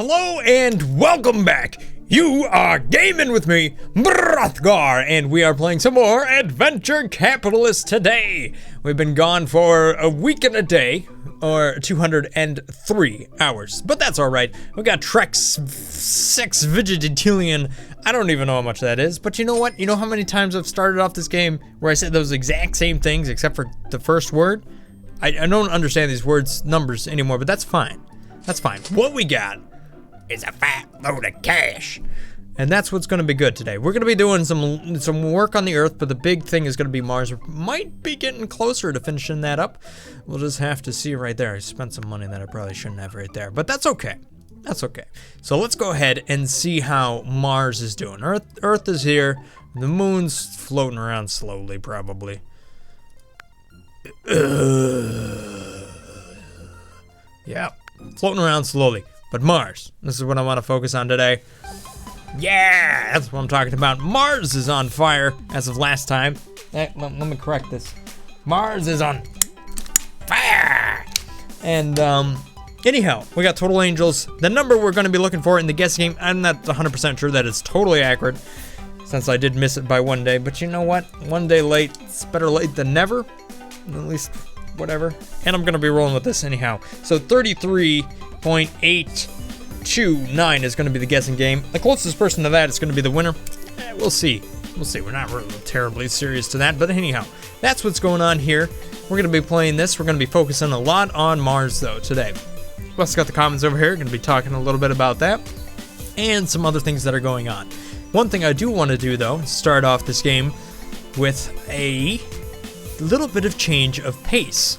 Hello and welcome back. You are gaming with me, Brothgar, and we are playing some more Adventure Capitalist today. We've been gone for a week and a day, or 203 hours, but that's alright. We got Trex 6 Vegetarian. I don't even know how much that is, but you know what? You know how many times I've started off this game where I said those exact same things except for the first word? I don't understand these words, numbers anymore, but that's fine. That's fine. What we got is a fat load of cash. And that's what's gonna be good today. We're gonna be doing some work on the Earth, but the big thing is gonna be Mars. We might be getting closer to finishing that up. We'll just have to see right there. I spent some money that I probably shouldn't have right there, but that's okay. That's okay. So let's go ahead and see how Mars is doing. Earth is here. The moon's floating around slowly, probably. Yeah, floating around slowly. But Mars, this is what I want to focus on today. Yeah, that's what I'm talking about. Mars is on fire as of last time. Let me correct this. Mars is on fire. And anyhow, we got total angels. The number we're going to be looking for in the guess game, I'm not 100% sure that it's totally accurate, since I did miss it by one day. But you know what? One day late, it's better late than never. At least, whatever. And I'm going to be rolling with this anyhow. So 33.829 is going to be the guessing game. The closest person to that is going to be the winner. We'll see. We'll see. We're not really terribly serious to that. But anyhow, that's what's going on here. We're going to be playing this. We're going to be focusing a lot on Mars, though, today. Plus, got the comments over here. Going to be talking a little bit about that. And some other things that are going on. One thing I do want to do, though, is start off this game with a little bit of change of pace.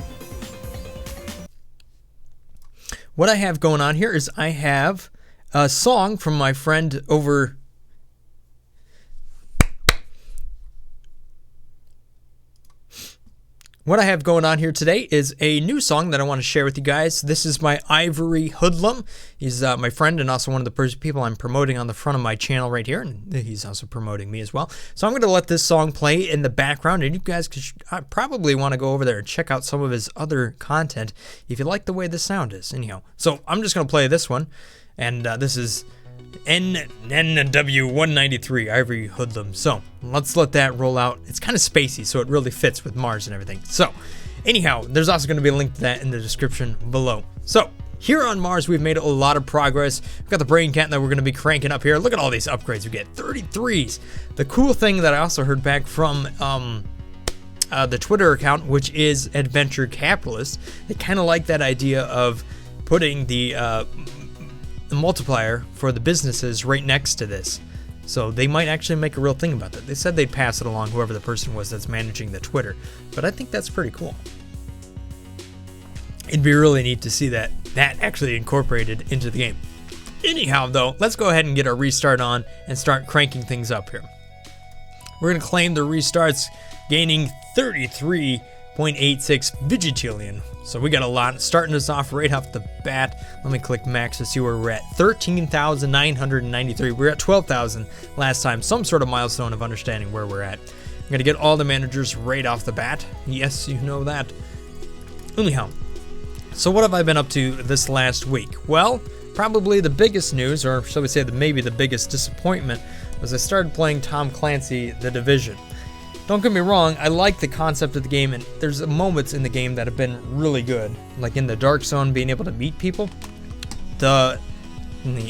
What I have going on here is I have a song from my friend over... What I have going on here today is a new song that I want to share with you guys. This is my Ivory Hoodlum. He's my friend and also one of the people I'm promoting on the front of my channel right here, and he's also promoting me as well. So I'm going to let this song play in the background, and you guys probably want to go over there and check out some of his other content if you like the way the sound is. Anyhow, so I'm just going to play this one, and this is NW193 Ivory Hoodlum. So let's let that roll out. It's kind of spacey, so it really fits with Mars and everything. So anyhow, there's also going to be a link to that in the description below. So here on Mars, we've made a lot of progress. We've got the brain cat that we're going to be cranking up here. Look at all these upgrades we get. 33s. The cool thing that I also heard back from the Twitter account, which is Adventure Capitalist, they kind of like that idea of putting the multiplier for the businesses right next to this. So they might actually make a real thing about that. They said they'd pass it along, whoever the person was that's managing the Twitter. But I think that's pretty cool. It'd be really neat to see that actually incorporated into the game. Anyhow, though, let's go ahead and get our restart on and start cranking things up here. We're going to claim the restarts, gaining 33.86 Vegetarian. So we got a lot, starting us off right off the bat. Let me click max to see where we're at. 13,993. We were at 12,000 last time. Some sort of milestone of understanding where we're at. I'm gonna get all the managers right off the bat. Yes, you know that. Anyhow, so what have I been up to this last week? Well, probably the biggest news, or shall we say maybe the biggest disappointment, was I started playing Tom Clancy: The Division. Don't get me wrong, I like the concept of the game, and there's moments in the game that have been really good. Like in the Dark Zone, being able to meet people. The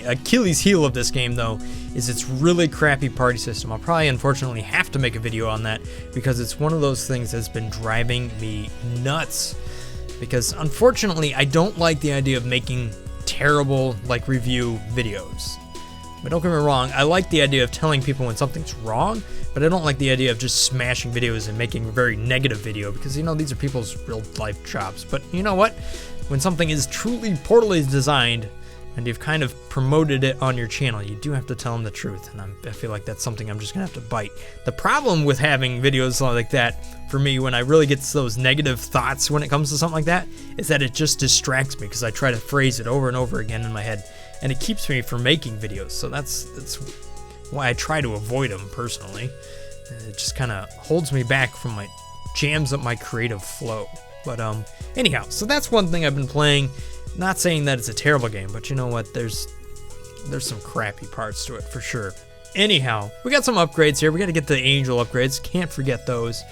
Achilles heel of this game, though, is its really crappy party system. I'll probably, unfortunately, have to make a video on that, because it's one of those things that's been driving me nuts. Because, unfortunately, I don't like the idea of making terrible, review videos. But don't get me wrong, I like the idea of telling people when something's wrong, but I don't like the idea of just smashing videos and making a very negative video, because, these are people's real life jobs. But you know what? When something is truly poorly designed, and you've kind of promoted it on your channel, you do have to tell them the truth, and I feel like that's something I'm just gonna have to bite. The problem with having videos like that, for me, when I really get those negative thoughts when it comes to something like that, is that it just distracts me, because I try to phrase it over and over again in my head, and it keeps me from making videos. So that's why I try to avoid them personally. It just kind of holds me back from jams up my creative flow. But anyhow, so that's one thing I've been playing. Not saying that it's a terrible game, but you know what? There's there's some crappy parts to it for sure. Anyhow, we got some upgrades here. We got to get the angel upgrades. Can't forget those.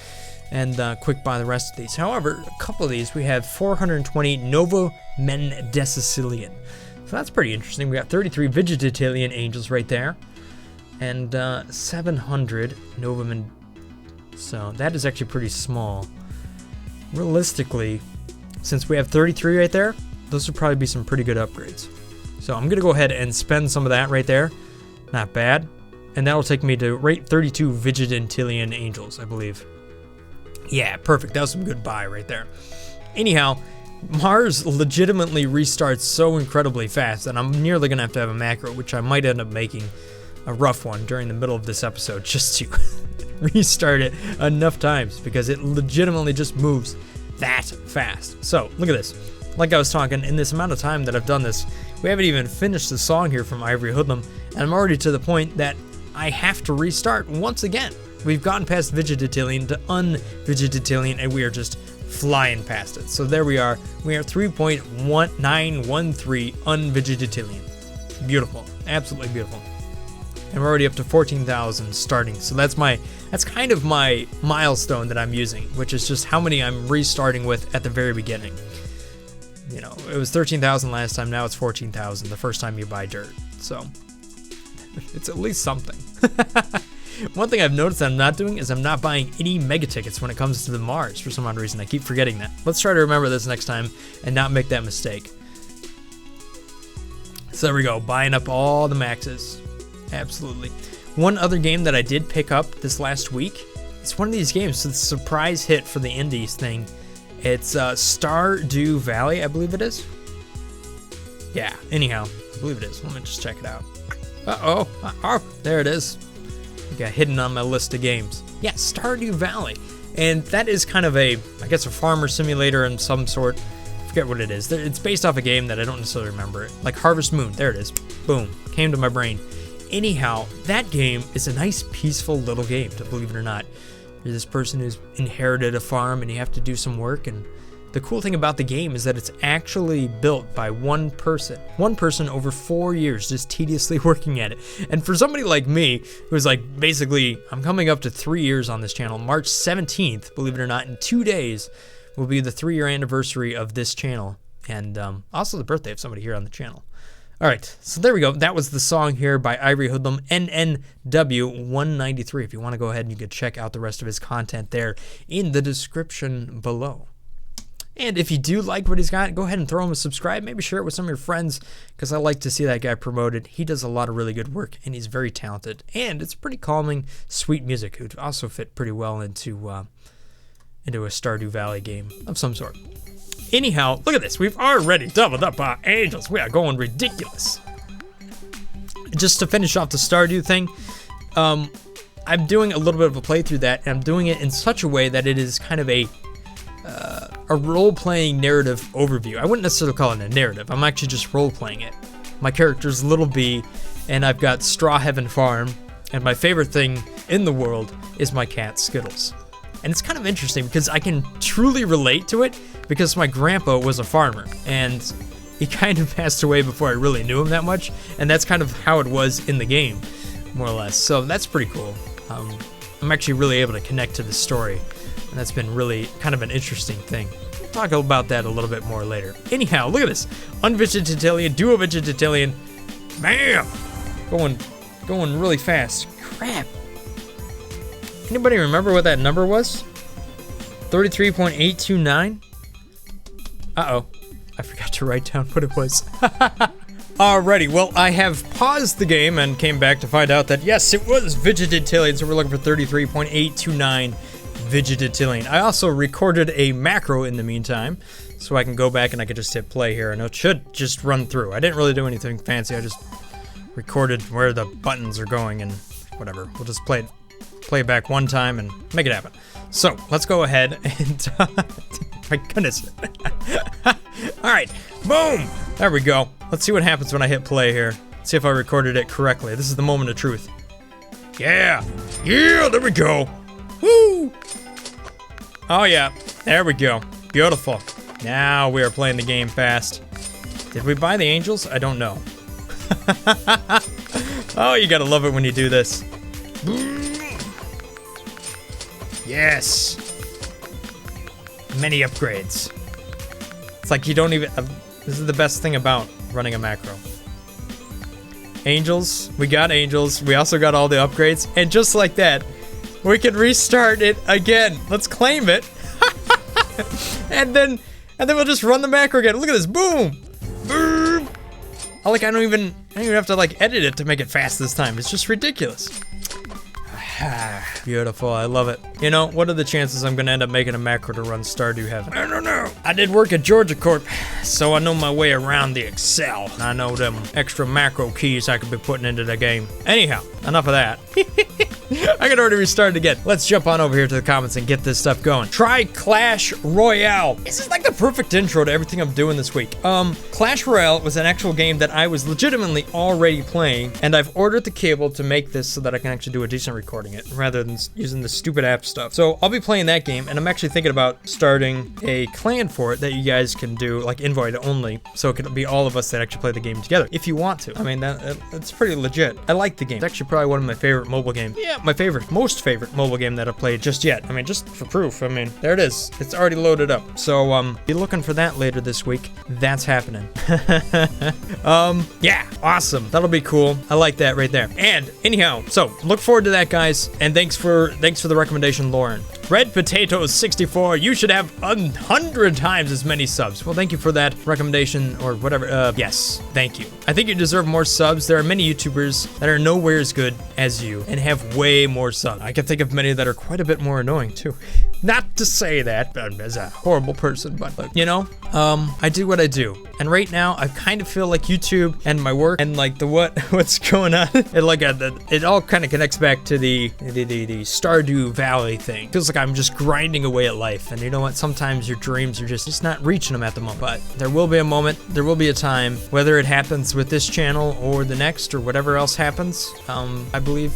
And quick buy the rest of these. However, a couple of these, we have 420 Nova Mendecillion. So that's pretty interesting. We got 33 Vegetalian angels right there. And 700 Nova Mend. So that is actually pretty small. Realistically, since we have 33 right there, those would probably be some pretty good upgrades. So I'm going to go ahead and spend some of that right there. Not bad. And that'll take me to rate 32 Vegetalian angels, I believe. Yeah, perfect. That was some good buy right there. Anyhow, Mars legitimately restarts so incredibly fast that I'm nearly going to have a macro, which I might end up making a rough one during the middle of this episode just to restart it enough times because it legitimately just moves that fast. So, look at this. Like I was talking, in this amount of time that I've done this, we haven't even finished the song here from Ivory Hoodlum, and I'm already to the point that I have to restart once again. We've gotten past Vegetalian to un-Vegetalian, and we are just flying past it. So there we are. We are 3.1913 un-Vegetalian. Beautiful. Absolutely beautiful. And we're already up to 14,000 starting. So that's kind of my milestone that I'm using, which is just how many I'm restarting with at the very beginning. You know, it was 13,000 last time, now it's 14,000 the first time you buy dirt. So it's at least something. One thing I've noticed that I'm not doing is I'm not buying any mega tickets when it comes to the Mars for some odd reason. I keep forgetting that. Let's try to remember this next time and not make that mistake. So there we go, buying up all the maxes. Absolutely. One other game that I did pick up this last week, it's one of these games, so it's a surprise hit for the indies thing. It's Stardew Valley, I believe it is. Yeah, anyhow, I believe it is. Let me just check it out. Uh-oh, oh, there it is. Got hidden on my list of games. Yeah, Stardew Valley. And that is kind of a, I guess, a farmer simulator in some sort. I forget what it is. It's based off a game that I don't necessarily remember. Like Harvest Moon. There it is. Boom. Came to my brain. Anyhow, that game is a nice, peaceful little game, to believe it or not. You're this person who's inherited a farm and you have to do some work, and the cool thing about the game is that it's actually built by one person over 4 years just tediously working at it. And for somebody like me who's like, basically, I'm coming up to 3 years on this channel. March 17th, believe it or not, in 2 days will be the 3-year anniversary of this channel, and also the birthday of somebody here on the channel. All right, so there we go. That was the song here by Ivory Hoodlum, NNW193. If you want to go ahead and you can check out the rest of his content there in the description below. And if you do like what he's got, go ahead and throw him a subscribe. Maybe share it with some of your friends, because I like to see that guy promoted. He does a lot of really good work, and he's very talented. And it's pretty calming, sweet music. It would also fit pretty well into a Stardew Valley game of some sort. Anyhow, look at this. We've already doubled up our angels. We are going ridiculous. Just to finish off the Stardew thing, I'm doing a little bit of a playthrough that, and I'm doing it in such a way that it is kind of a role-playing narrative overview. I wouldn't necessarily call it a narrative. I'm actually just role-playing it. My character's Little B, and I've got Straw Heaven Farm, and my favorite thing in the world is my cat Skittles. And it's kind of interesting because I can truly relate to it because my grandpa was a farmer, and he kind of passed away before I really knew him that much, and that's kind of how it was in the game, more or less. So that's pretty cool. I'm actually really able to connect to the story, and that's been really kind of an interesting thing. We'll talk about that a little bit more later. Anyhow, look at this. Unvegetarian, duo-vegetarian. Bam! Going really fast. Crap. Anybody remember what that number was? 33.829? Uh-oh. I forgot to write down what it was. Alrighty, well, I have paused the game and came back to find out that, yes, it was Vegetalian, so we're looking for 33.829 Vegetalian. I also recorded a macro in the meantime, so I can go back and I can just hit play here, and it should just run through. I didn't really do anything fancy, I just recorded where the buttons are going and whatever. We'll just play it back one time and make it happen. So, let's go ahead and... my goodness. Alright, boom! There we go. Let's see what happens when I hit play here. See if I recorded it correctly. This is the moment of truth. Yeah! Yeah, there we go! Woo! Oh yeah, there we go. Beautiful. Now we are playing the game fast. Did we buy the angels? I don't know. Oh, you gotta love it when you do this. Yes. Many upgrades. It's like you don't even... this is the best thing about running a macro. Angels. We got angels. We also got all the upgrades. And just like that, we can restart it again. Let's claim it. and then we'll just run the macro again. Look at this. Boom. Boom. I don't even have to like edit it to make it fast this time. It's just ridiculous. Beautiful, I love it. You know, what are the chances I'm gonna end up making a macro to run Stardew Heaven? I don't know. I did work at Georgia Corp, so I know my way around the Excel. I know them extra macro keys I could be putting into the game. Anyhow, enough of that. I can already restart it again. Let's jump on over here to the comments and get this stuff going. Try Clash Royale. This is like the perfect intro to everything I'm doing this week. Clash Royale was an actual game that I was legitimately already playing, and I've ordered the cable to make this so that I can actually do a decent recording it, rather than using the stupid app stuff. So I'll be playing that game, and I'm actually thinking about starting a clan for it that you guys can do, like invite only, so it can be all of us that actually play the game together, if you want to. I mean, that's pretty legit. I like the game. It's actually probably one of my favorite mobile games. Yeah, my most favorite mobile game that I've played just yet. I mean, just for proof, I mean, there it is. It's already loaded up. So, be looking for that later this week. That's happening. Yeah, awesome. That'll be cool. I like that right there. And anyhow, so look forward to that, guys. And thanks for the recommendation, Lauren. Red Potatoes 64, you should have 100 times as many subs. Well, thank you for that recommendation or whatever. Yes, thank you. I think you deserve more subs. There are many YouTubers that are nowhere as good as you and have way more subs. I can think of many that are quite a bit more annoying too. Not to say that as a horrible person, but you know, I do what I do. And right now, I kind of feel like YouTube and my work and like what's going on, and like it all kind of connects back to the Stardew Valley thing. Feels like I'm just grinding away at life, and you know what? Sometimes your dreams are just not reaching them at the moment. But there will be a moment, there will be a time, whether it happens with this channel or the next or whatever else happens. I believe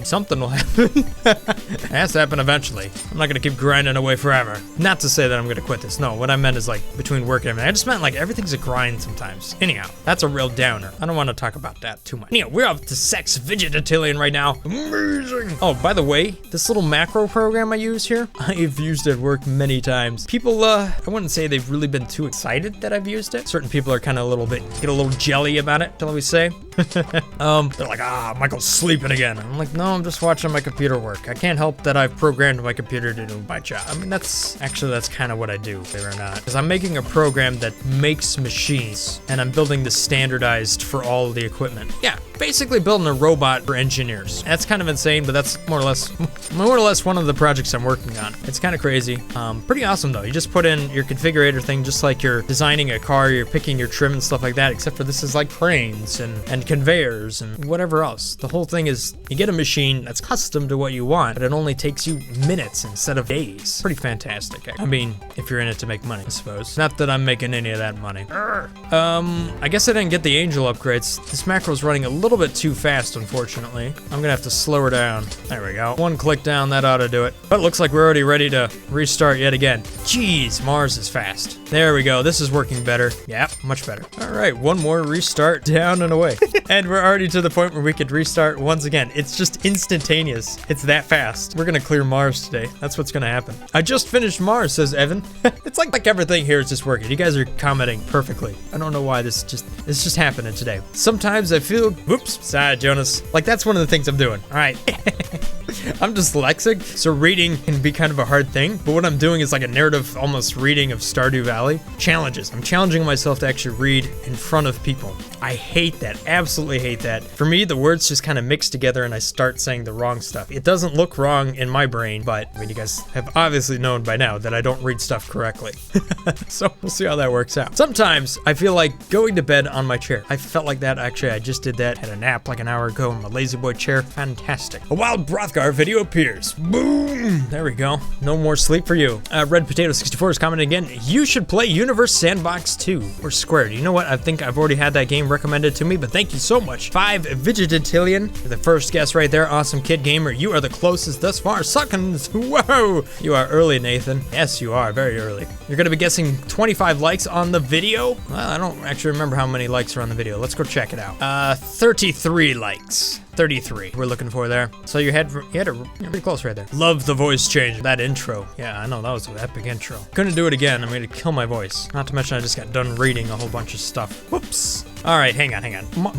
something will happen. It has to happen eventually. I'm not gonna keep grinding away forever. Not to say that I'm gonna quit this. No, what I meant is like between work and everything. I just meant like everything's a grind sometimes. Anyhow, that's a real downer. I don't want to talk about that too much. Anyhow, we're up to Sex Vegetarian right now. Amazing. Oh, by the way, this little macro program I use here, I've used it at work many times. People, I wouldn't say they've really been too excited that I've used it. Certain people are kind of get a little jelly about it, shall we say. They're like, Michael's sleeping again. I'm like, no, I'm just watching my computer work. I can't help that I've programmed my computer to do my job. I mean, that's kind of what I do, believe it or not. Because I'm making a program that makes machines, and I'm building this standardized for all of the equipment. Yeah, basically building a robot for engineers. That's kind of insane, but that's more or less one of the projects I'm working on. It's kind of crazy. Pretty awesome though. You just put in your configurator thing, just like you're designing a car, you're picking your trim and stuff like that, except for this is like cranes and conveyors and whatever else. The whole thing is you get a machine that's custom to what you want, but it only takes you minutes instead of days. Pretty fantastic. I mean, if you're in it to make money, I suppose. Not that I'm making any of that money. I guess I didn't get the angel upgrades. This macro is running a little bit too fast, unfortunately. I'm gonna have to slow her down. There we go. One click down, that ought to do it. But it looks like we're already ready to restart yet again. Jeez, Mars is fast. There we go. This is working better. Yep, much better. All right, one more restart, down and away. And we're already to the point where we could restart once again. It's just instantaneous. It's that fast. We're gonna clear Mars today. That's what's gonna happen. I just finished Mars, says Evan. It's like everything here is just working. You guys are commenting perfectly. I don't know why it's just happening today. Sometimes I feel, whoops, sad Jonas. Like that's one of the things I'm doing. All right. I'm dyslexic, so reading can be kind of a hard thing, but what I'm doing is like a narrative almost reading of Stardew Valley. Challenges. I'm challenging myself to actually read in front of people. I hate that. Absolutely hate that. For me, the words just kind of mix together and I start saying the wrong stuff. It doesn't look wrong in my brain, but I mean, you guys have obviously known by now that I don't read stuff correctly. So we'll see how that works out. Sometimes I feel like going to bed on my chair. I felt like that. Actually, I just did that. Had a nap like an hour ago in my lazy boy chair. Fantastic. A wild Brothgar Mr-Brothgar video appears. Boom! There we go. No more sleep for you. Red Potato 64 is commenting again. You should play Universe Sandbox 2 or Squared. You know what? I think I've already had that game recommended to me, but thank you so much. 5 Vigilantillion, the first guest right there. Awesome Kid Gamer. You are the closest thus far. Suckins. Whoa! You are early, Nathan. Yes, you are. Very early. You're gonna be guessing 25 likes on the video. Well, I don't actually remember how many likes are on the video. Let's go check it out. 33 likes. 33 we're looking for there. So you had it pretty close right there. Love the voice change. That intro. Yeah, I know, that was an epic intro. Couldn't do it again. I'm gonna kill my voice. Not to mention I just got done reading a whole bunch of stuff. Whoops. All right, hang on.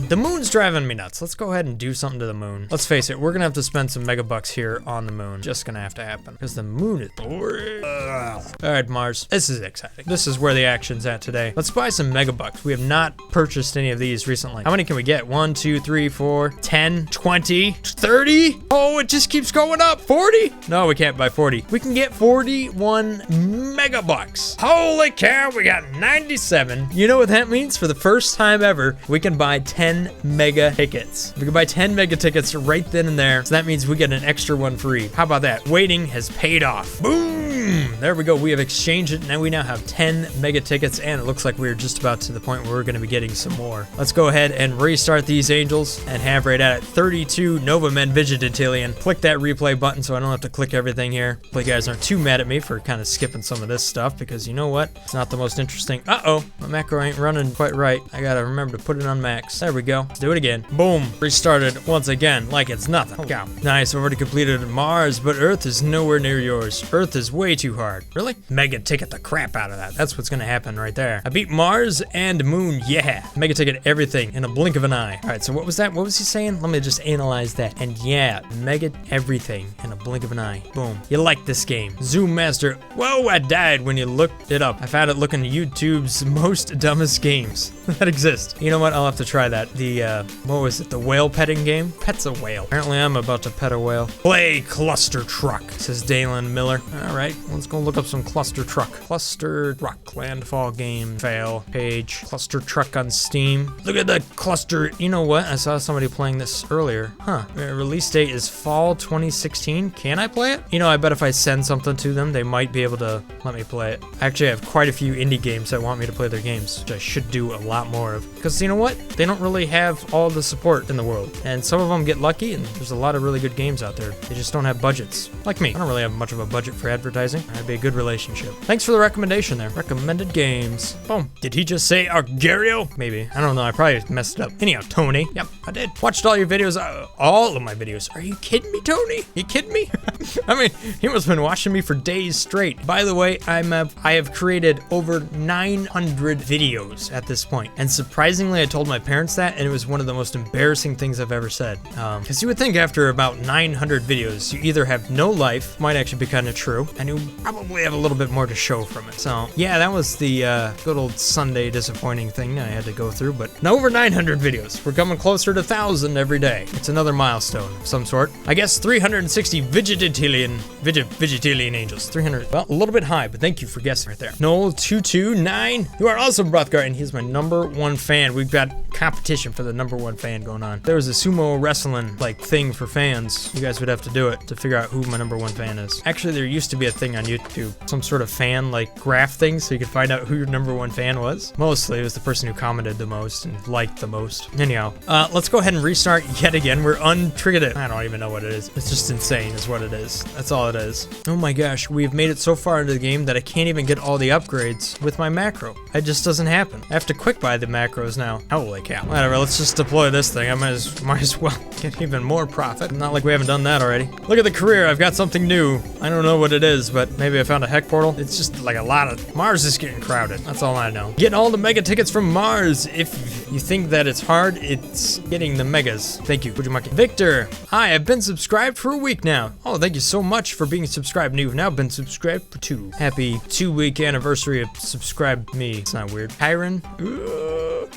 The moon's driving me nuts. Let's go ahead and do something to the moon. Let's face it, we're gonna have to spend some megabucks here on the moon. Just gonna have to happen because the moon is boring. All right, Mars. This is exciting. This is where the action's at today. Let's buy some megabucks. We have not purchased any of these recently. How many can we get? 1, 2, 3, 4, 10, 20, 30. Oh, it just keeps going up. 40? No, we can't buy 40. We can get 41 megabucks. Holy cow, we got 97. You know what that means? For the first time ever, we can buy 10 mega tickets. We can buy 10 mega tickets right then and there. So that means we get an extra one free. How about that? Waiting has paid off. Boom! There we go. We have exchanged it. Now we now have 10 mega tickets, and it looks like we're just about to the point where we're going to be getting some more. Let's go ahead and restart these angels and have right at it 32 Nova Men Vigilantillion. Click that replay button so I don't have to click everything here. Hopefully you guys aren't too mad at me for kind of skipping some of this stuff, because you know what? It's not the most interesting. Uh-oh, my macro ain't running quite right. I gotta remember to put it on max. There we go. Let's do it again. Boom. Restarted once again like it's nothing. Oh, cow. Nice. I've already completed Mars, but Earth is nowhere near yours. Earth is way too hard. Really? Mega ticket the crap out of that. That's what's gonna happen right there. I beat Mars and Moon. Yeah. Mega ticket everything in a blink of an eye. All right, so what was that? What was he saying? Let me just analyze that. And yeah, mega everything in a blink of an eye. Boom. You like this game. Zoom Master. Whoa, I died when you looked it up. I found it looking at YouTube's most dumbest games that exist. You know what? I'll have to try that. The, what was it? The whale petting game? Pet's a whale. Apparently I'm about to pet a whale. Play Cluster Truck, says Dalen Miller. All right, let's go look up some Cluster Truck. Cluster Truck, landfall game, fail, page, Cluster Truck on Steam. Look at the cluster. You know what? I saw somebody playing this earlier. Huh. Release date is fall 2016. Can I play it? You know, I bet if I send something to them, they might be able to let me play it. Actually, I have quite a few indie games that want me to play their games, which I should do a lot more of. Because you know what? They don't really have all the support in the world. And some of them get lucky, and there's a lot of really good games out there. They just don't have budgets. Like me. I don't really have much of a budget for advertising. That'd be a good relationship. Thanks for the recommendation there. Recommended games. Boom. Did he just say Argario? Maybe. I don't know. I probably messed it up. Anyhow, Tony. Yep, I did. Watched all your videos. All of my videos. Are you kidding me, Tony? You kidding me? I mean, he must have been watching me for days straight. By the way, I have created over 900 videos at this point. And surprisingly, I told my parents that, and it was one of the most embarrassing things I've ever said. Because you would think after about 900 videos, you either have no life, might actually be kind of true, and you probably have a little bit more to show from it. So yeah, that was the good old Sunday disappointing thing I had to go through, but now over 900 videos. We're coming closer to 1,000 every day. It's another milestone of some sort. I guess 360 Vigilantillion angels. 300, well, a little bit high, but thank you for guessing right there. Noel229, you are awesome, Brothgar, and he's my #1 fan. We've got competition for the #1 fan going on. There was a sumo wrestling like thing for fans. You guys would have to do it to figure out who my #1 fan is. Actually, there used to be a thing on YouTube, some sort of fan like graph thing, so you could find out who your #1 fan was. Mostly it was the person who commented the most and liked the most. Anyhow, let's go ahead and restart yet again. We're untriggered it. I don't even know what it is. It's just insane is what it is. That's all it is. Oh my gosh, we've made it so far into the game that I can't even get all the upgrades with my macro. It just doesn't happen. I have to quick buy the macros now. Holy cow. Whatever, let's just deploy this thing. I might as well get even more profit. Not like we haven't done that already. Look at the career. I've got something new. I don't know what it is, but maybe I found a heck portal. It's just like a lot of... Mars is getting crowded. That's all I know. Get all the mega tickets from Mars. If you think that it's hard, it's getting the megas. Thank you. Victor. Hi, I've been subscribed for a week now. Oh, thank you so much for being subscribed. You've now been subscribed for 2. Happy 2-week anniversary of subscribe me. It's not weird. Kyron.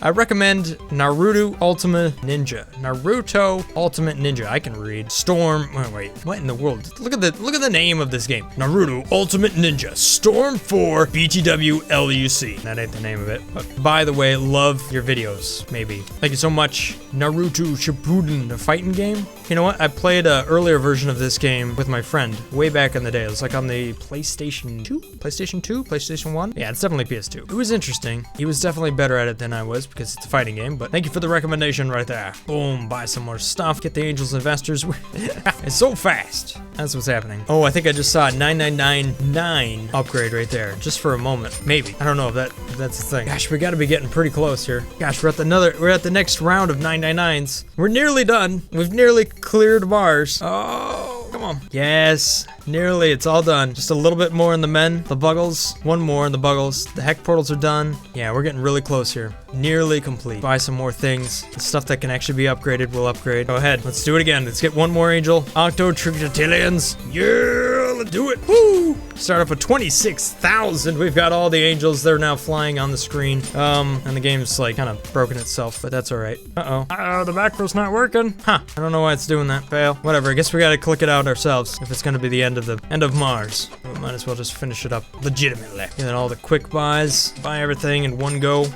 I recommend Naruto Ultimate Ninja. Naruto Ultimate Ninja. I can read. Storm. Wait. What in the world? Look at the name of this game. Naruto Ultimate Ninja. Storm 4 BTW LUC. That ain't the name of it. But by the way, love your videos. Maybe. Thank you so much. Naruto Shippuden, the fighting game. You know what? I played an earlier version of this game with my friend way back in the day. It was like on the PlayStation 2? PlayStation 2? PlayStation 1? Yeah, it's definitely PS2. It was interesting. He was definitely better at it than I was because it's a fighting game, but thank you for the recommendation right there. Boom, buy some more stuff, get the Angels investors. It's so fast. That's what's happening. Oh, I think I just saw a 9999 upgrade right there, just for a moment. Maybe. I don't know if that's the thing. Gosh, we gotta be getting pretty close here. Gosh, we're at the next round of 999s. We're nearly done. We've nearly cleared Mars. Oh, come on. Yes, nearly. It's all done. Just a little bit more in the the buggles. One more in the buggles. The heck portals are done. Yeah, we're getting really close here. Nearly complete. Buy some more things. The stuff that can actually be upgraded, we'll upgrade. Go ahead. Let's do it again. Let's get one more angel. Octo-Trigatillions. Yeah, let's do it. Woo! Start off with 26,000. We've got all the angels. They're now flying on the screen. And the game's like kind of broken itself, but that's all right. Uh-oh. The macro's not working. Huh. I don't know why it's doing that. Fail. Whatever. I guess we gotta click it out ourselves if it's gonna be the end of Mars. We might as well just finish it up legitimately. And then all the quick buys. Buy everything in one go.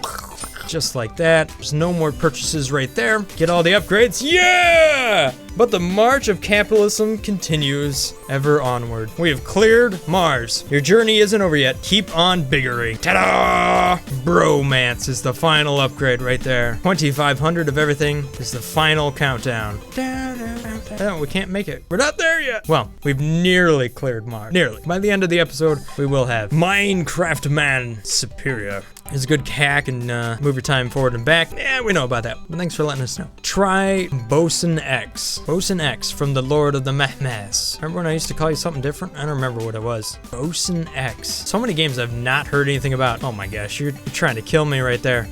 Just like that. There's no more purchases right there. Get all the upgrades. Yeah! But the march of capitalism continues ever onward. We have cleared Mars. Your journey isn't over yet. Keep on biggering. Ta-da! Bromance is the final upgrade right there. 2,500 of everything is the final countdown. No, we can't make it. We're not there yet. Well, we've nearly cleared Mars. Nearly. By the end of the episode, we will have Minecraft Man Superior. It's a good hack and move your time forward and back. Yeah, we know about that. But thanks for letting us know. Try Bosun X. Bosun X from the Lord of the Mahmas. Remember when I used to call you something different? I don't remember what it was. Bosun X. So many games I've not heard anything about. Oh my gosh, you're trying to kill me right there.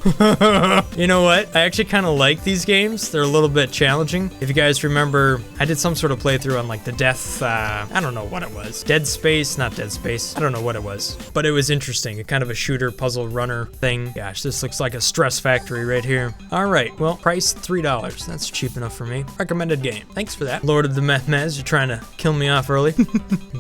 You know what? I actually kind of like these games. They're a little bit challenging. If you guys remember, I did some sort of playthrough on like the Death, I don't know what it was. Dead Space, not Dead Space. I don't know what it was. But it was interesting. A kind of a shooter puzzle runner thing. Gosh, this looks like a stress factory right here. All right, well, price $3. That's cheap enough for me. Recommended game. Thanks for that. Lord of the Mehmez, you're trying to kill me off early.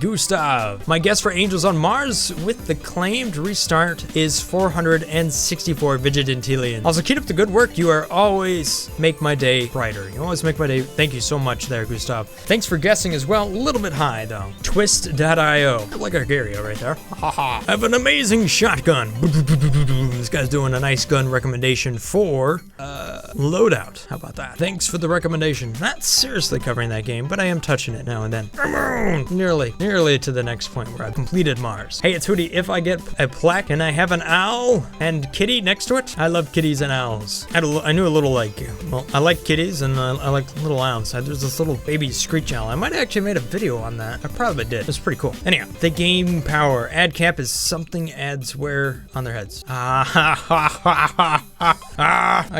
Gustav. My guess for Angels on Mars with the claimed restart is 464 Vigilantillion. Also, keep up the good work. You are always make my day brighter. You always make my day. Thank you so much there, Gustav. Thanks for guessing as well. A little bit high, though. Twist.io. Like Argario right there. I have an amazing shotgun. This guy's doing a nice gun recommendation for Loadout. How about that? Thanks for the recommendation. Not seriously covering that game, but I am touching it now and then. Nearly to the next point where I've completed Mars. Hey, it's Hootie. If I get a plaque and I have an owl and kitty next to it, I love kitties and owls. I knew a little well, I like kitties and I like little owls. There's this little baby screech owl. I might have actually made a video on that. I probably did. It's pretty cool. Anyhow, the game power. Ad cap is something ads wear on their heads. I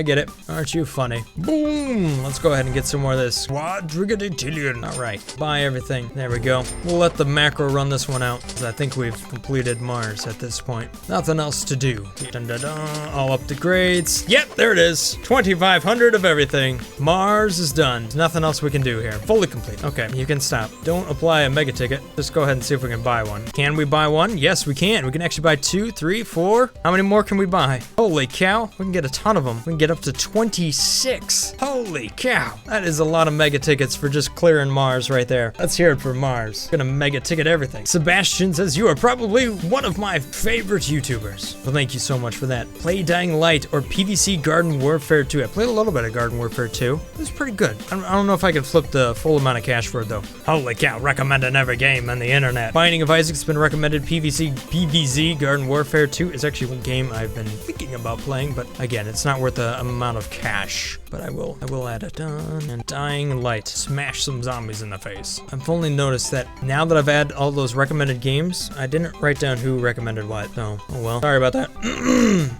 get it. Aren't you funny? Boom! Let's go ahead and get some more of this. Quadrigatillion. All right. Buy everything. There we go. We'll let the macro run this one out, because I think we've completed Mars at this point. Nothing else to do. Dun-dun-dun. All up the grades. Yep, there it is. 2,500 of everything. Mars is done. There's nothing else we can do here. Fully complete. Okay, you can stop. Don't apply a mega ticket. Just go ahead and see if we can buy one. Can we buy one? Yes, we can. We can actually buy 2, 3, 4. How many more can we buy? Holy cow. We can get a ton of them. We can get up to 26. Holy cow. That is a lot of mega tickets for just clearing Mars right there. Let's hear it for Mars. Gonna mega ticket everything. Sebastian says, you are probably one of my favorite YouTubers. Well, thank you so much for that. Play Dying Light or PvC Garden Warfare 2. I played a little bit of Garden Warfare 2. It was pretty good. I don't know if I could flip the full amount of cash for it though. Holy cow, recommending every game on the internet. Binding of Isaac's been recommended. PvZ Garden Warfare 2 is actually one game I've been thinking about playing, but again, it's not worth the amount of cash. But I will add it. Done. And Dying Light. Smash some zombies in the face. I've only noticed that now that I've added all those recommended games, I didn't write down who recommended what. So, oh well. Sorry about that.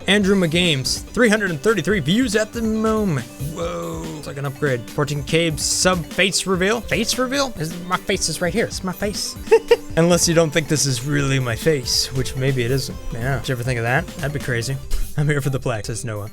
Andrew McGames. 333 views at the moment. Whoa. It's like an upgrade. 14K sub face reveal. Face reveal? My face is right here. It's my face. Unless you don't think this is really my face, which maybe it isn't. Yeah. Did you ever think of that? That'd be crazy. I'm here for the plaque, says Noah.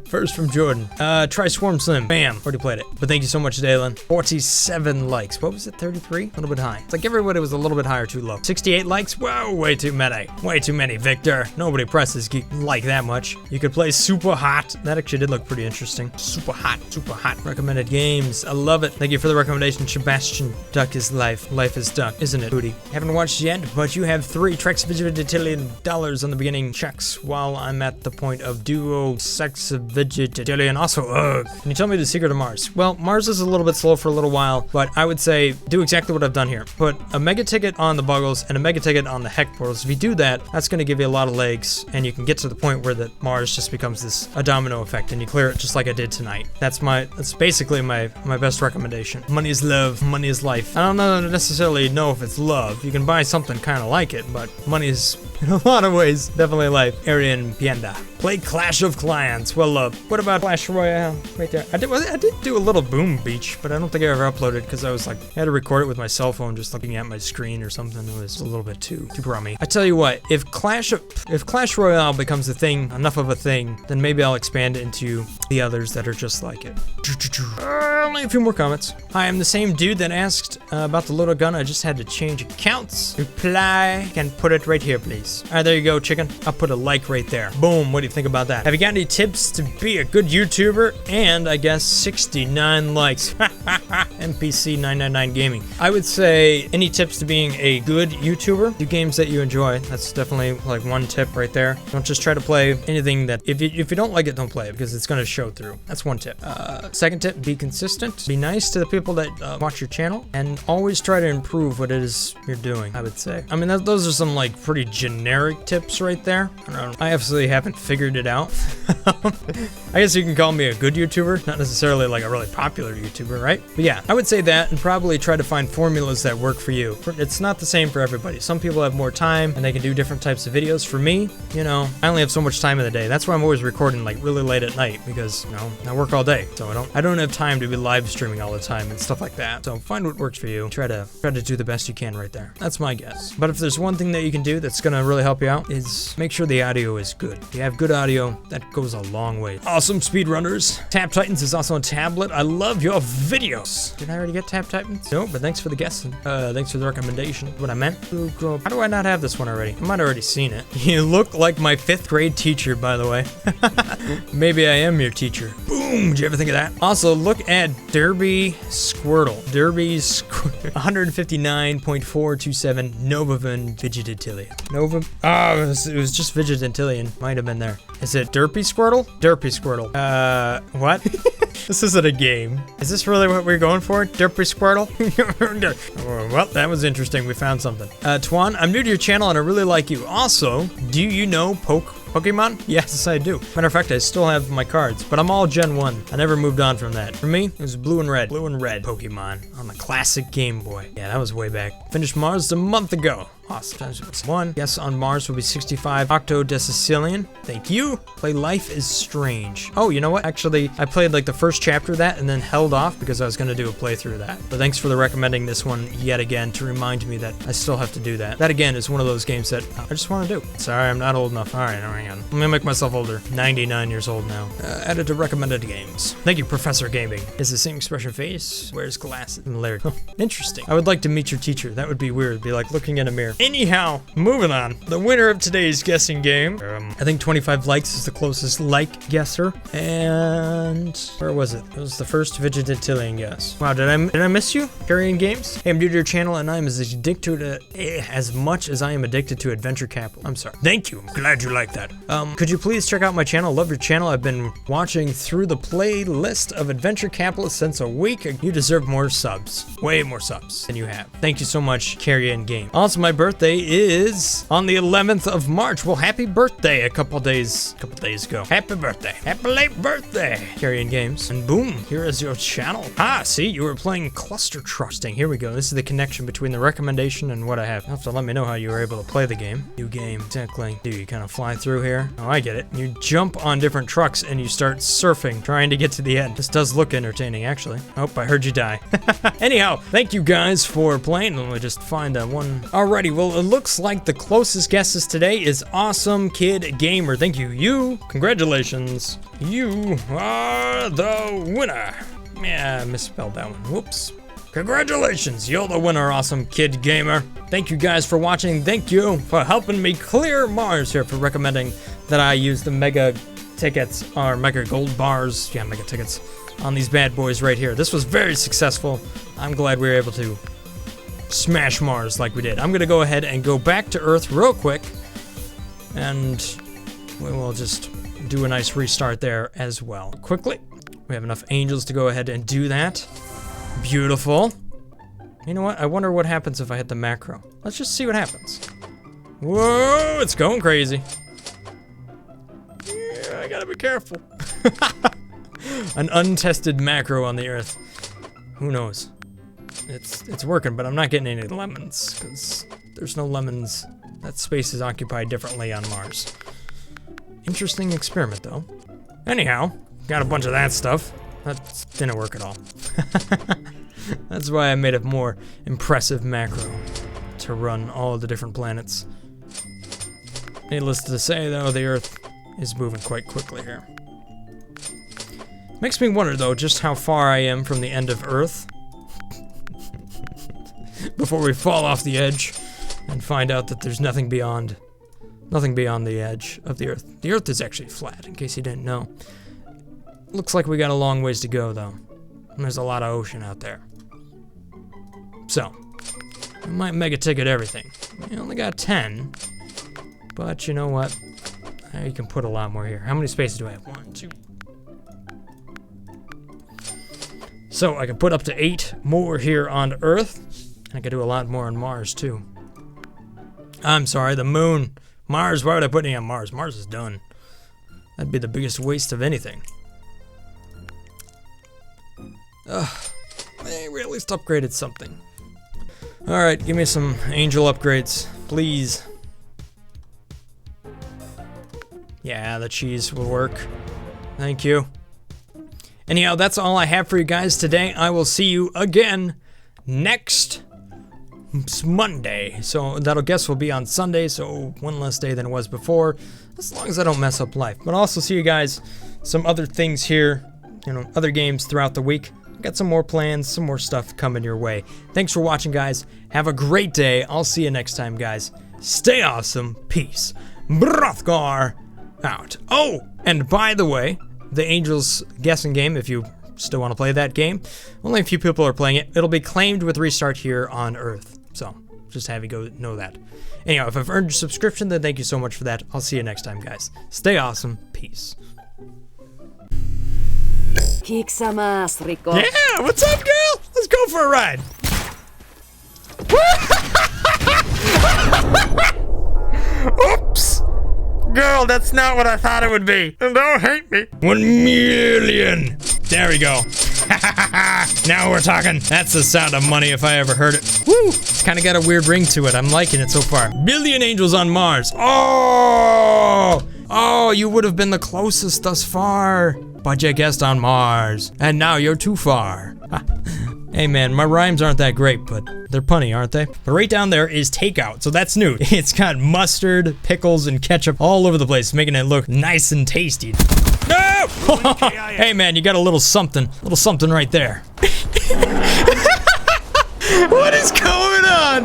First from Jordan. Try Swarm Slim. Bam. Already played it. But thank you so much, Dalen. 47 likes. What was it, 33? A little bit high. It's like everybody was a little bit high or too low. 68 likes? Whoa, way too many. Way too many, Victor. Nobody presses like that much. You could play Super Hot. That actually did look pretty interesting. Super Hot. Super Hot. Recommended games. I love it. Thank you for the recommendation, Sebastian. Duck is life. Life is duck, isn't it, Booty? Haven't watched yet, but you have 3 Trex Vegetarian dollars on the beginning checks while I'm at the point of duo sex vegetarian. Also, can you tell me the secret of Mars? Well, Mars is a little bit slow for a little while, but I would say do exactly what I've done here. Put a mega ticket on the Buggles and a mega ticket on the Heck portals. If you do that, that's going to give you a lot of legs, and you can get to the point where the Mars just becomes a domino effect, and you clear it just like I did tonight. That's basically my best recommendation. Money is love, money is life. I don't necessarily know if it's love. You can buy something kind of like it, but money is, in a lot of ways, definitely life. Arian Pienda. Play Clash of Clans. Well, what about Clash Royale? Right there. I did do a little Boom Beach, but I don't think I ever uploaded because I was like, I had to record it with my cell phone just looking at my screen or something. It was a little bit too brummy. I tell you what, if Clash Royale becomes a thing, enough of a thing, then maybe I'll expand it into the others that are just like it. Only a few more comments. Hi, I'm the same dude that asked about the little gun. I just had to change accounts. Reply. Can put it right here, please. All right, there you go, chicken. I'll put a like right there. Boom. What do you think about that? Have you got any tips to be a good YouTuber? And I guess 69 likes. NPC 999 Gaming. I would say any tips to being a good YouTuber? Do games that you enjoy. That's definitely like one tip right there. Don't just try to play anything that if you don't like it, don't play it because it's going to show through. That's one tip. Second tip, be consistent. Be nice to the people that watch your channel and always try to improve what it is you're doing, I would say. I mean, those are some like pretty generic tips right there. I absolutely haven't figured it out. I guess you can call me a good YouTuber, not necessarily like a really popular YouTuber, right? But yeah, I would say that and probably try to find formulas that work for you. It's not the same for everybody. Some people have more time and they can do different types of videos. For me, you know, I only have so much time in the day. That's why I'm always recording like really late at night because, you know, I work all day. So I don't have time to be live streaming all the time and stuff like that. So find what works for you. Try to do the best you can right there. That's my guess. But if there's one thing that you can do that's gonna really help you out is make sure the audio is good. If you have good audio, that goes a long way. Awesome speedrunners. Tap Titans is also on tablet. I love your videos. Did I already get Tap Titans? No, but thanks for the guess. Thanks for the recommendation. What I meant. How do I not have this one already? I might have already seen it. You look like my 5th grade teacher, by the way. Maybe I am your teacher. Boom! Did you ever think of that? Also, look at Derby Squirtle. 159.427 Novavan Vegetatilia. It was just Vegetatilia. Might have been there. Is it Derpy Squirtle? Derpy Squirtle. What? This isn't a game. Is this really what we're going for? Derpy Squirtle? Well, that was interesting. We found something. Twan, I'm new to your channel and I really like you. Also, do you know Pokemon? Yes, I do. Matter of fact, I still have my cards, but I'm all Gen 1. I never moved on from that. For me, it was blue and red. Blue and red Pokemon on the classic Game Boy. Yeah, that was way back. Finished Mars a month ago. Awesome. Times one. Yes, on Mars will be 65. Octodecicillion. Thank you. Play Life is Strange. Oh, you know what? Actually, I played like the first chapter of that and then held off because I was going to do a playthrough of that. But thanks for the recommending this one yet again to remind me that I still have to do that. That again is one of those games that I just want to do. Sorry, I'm not old enough. All right, hang on. I'm going to make myself older. 99 years old now. Added to recommended games. Thank you, Professor Gaming. Is the same expression face? Wears glasses. Larry. Interesting. I would like to meet your teacher. That would be weird. Be like looking in a mirror. Anyhow, moving on. The winner of today's guessing game. I think 25 likes is the closest like guesser. And where was it? It was the first Vegetarian guess. Wow, did I miss you? Carrying Games? Hey, I'm new to your channel and I'm as addicted to as much as I am addicted to Adventure Capital. I'm sorry. Thank you. I'm glad you like that. Could you please check out my channel? Love your channel. I've been watching through the playlist of Adventure Capitalist since a week. You deserve more subs. Way more subs than you have. Thank you so much, Carrying Game. Also, my birthday is on the 11th of March. Well, happy birthday a couple days ago. Happy birthday. Happy late birthday. Carrying Games. And boom, here is your channel. Ah, see, you were playing Cluster Trusting. Here we go. This is the connection between the recommendation and what I have. You'll have to let me know how you were able to play the game. New game. Exactly. Do you kind of fly through here? Oh, I get it. You jump on different trucks and you start surfing, trying to get to the end. This does look entertaining, actually. Oh, I heard you die. Anyhow, thank you guys for playing. Let me just find that one. Alrighty, well, well, it looks like the closest guesses today is Awesome Kid Gamer. Thank you. You, congratulations. You are the winner. Yeah, I misspelled that one. Whoops. Congratulations, you're the winner, Awesome Kid Gamer. Thank you guys for watching. Thank you for helping me clear Mars here, for recommending that I use the mega tickets, or mega gold bars, yeah, mega tickets, on these bad boys right here. This was very successful. I'm glad we were able to smash Mars like we did. I'm gonna go ahead and go back to Earth real quick, and we will just do a nice restart there as well. Quickly, we have enough angels to go ahead and do that. Beautiful. You know what? I wonder what happens if I hit the macro. Let's just see what happens. Whoa, it's going crazy. Yeah, I gotta be careful. An untested macro on the Earth. Who knows? It's working, but I'm not getting any lemons, because there's no lemons. That space is occupied differently on Mars. Interesting experiment, though. Anyhow, got a bunch of that stuff. That didn't work at all. That's why I made a more impressive macro to run all the different planets. Needless to say, though, the Earth is moving quite quickly here. Makes me wonder, though, just how far I am from the end of Earth before we fall off the edge and find out that there's nothing beyond the edge of the Earth. The Earth is actually flat, in case you didn't know. Looks like we got a long ways to go, though. And there's a lot of ocean out there. So, we might mega ticket everything. We only got 10, but you know what? You can put a lot more here. How many spaces do I have? 1, 2. So I can put up to 8 more here on Earth. And I could do a lot more on Mars, too. I'm sorry, the moon. Mars, why would I put any on Mars? Mars is done. That'd be the biggest waste of anything. Hey, we at least upgraded something. Alright, give me some angel upgrades, please. Yeah, the cheese will work. Thank you. Anyhow, that's all I have for you guys today. I will see you again next Monday. So that'll guess will be on Sunday, so one less day than it was before, as long as I don't mess up life. But I'll also see you guys some other things here, you know, other games throughout the week. Got some more plans, some more stuff coming your way. Thanks for watching, guys. Have a great day. I'll see you next time, guys. Stay awesome. Peace. Brothgar out. Oh, and by the way, the Angels guessing game, if you still want to play that game, only a few people are playing it. It'll be claimed with restart here on Earth. So, just have you go know that. Anyhow, if I've earned your subscription, then thank you so much for that. I'll see you next time, guys. Stay awesome. Peace. Kiksamas, Rico. Yeah, what's up, girl? Let's go for a ride. Oops. Girl, that's not what I thought it would be. And don't hate me. 1 million. There we go. Now we're talking. That's the sound of money if I ever heard it. Woo! It's kind of got a weird ring to it. I'm liking it so far. Billion angels on Mars. Oh! Oh, you would have been the closest thus far. But you guessed on Mars. And now you're too far. Hey man, my rhymes aren't that great, but they're punny, aren't they? But right down there is takeout, so that's new. It's got mustard, pickles, and ketchup all over the place, making it look nice and tasty. No! Hey man, you got a little something right there. What is going on?